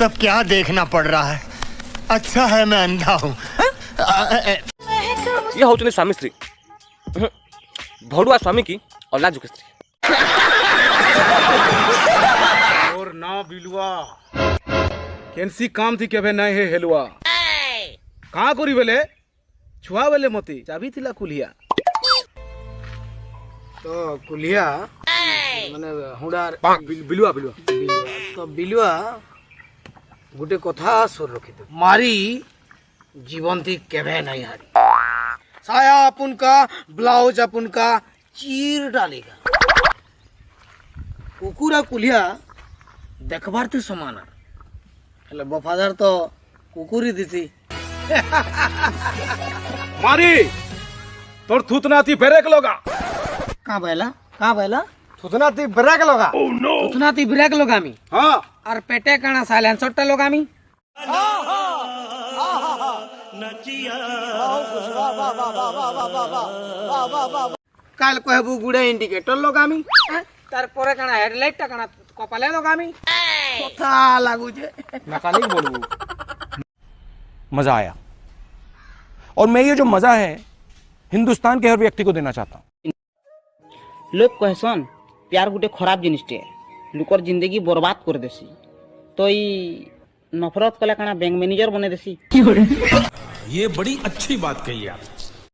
सब क्या देखना पड़ रहा है। अच्छा है मैं अंधा हूँ। ये होचुनी स्वामी स्त्री भड़ुआ स्वामी की औलाद की स्त्री। और ना बिलुआ केनसी काम थी केबे नहीं है हेलुआ कहाँ करी बेले छुआ बेले मती चाबी थिला कुलिया तो कुलिया माने हुडार बिलुआ बिलुआ तो बिलुआ गुटे कथा सुर रखी दे मारी जीवन थी केबे नहीं हारी साया अपन का ब्लाउज अपन का चीर डालेगा कुकुरा कुलिया देखबार थी समान हेले वफादार तो कुकुरी थी मारी तोर थूतना थी ब्रेक लोगा कहाँ बैला थूतना थी ब्रेक लोगा थूतना थी ब्रेक लोगा मी हाँ और पेटे काना साइलेंसर टा लोगा मी काल कहबू गुड़े इंडिकेटर लोगा मी तार परे काना हेडलाइट टा काना कपाले लोगा मी कथा लागू जे मैकेनिक बोलबू मजा आया और मैं ये जो मजा है हिंदुस्तान के हर व्यक्ति को देना चाहता हूँ। लोग कहसन प्यार गुटे खराब जिनिसटे लुकर जिंदगी बर्बाद कर देसी तो ई नफरत कले काना बैंक मैनेजर बने देसी। ये बड़ी अच्छी बात कही आप।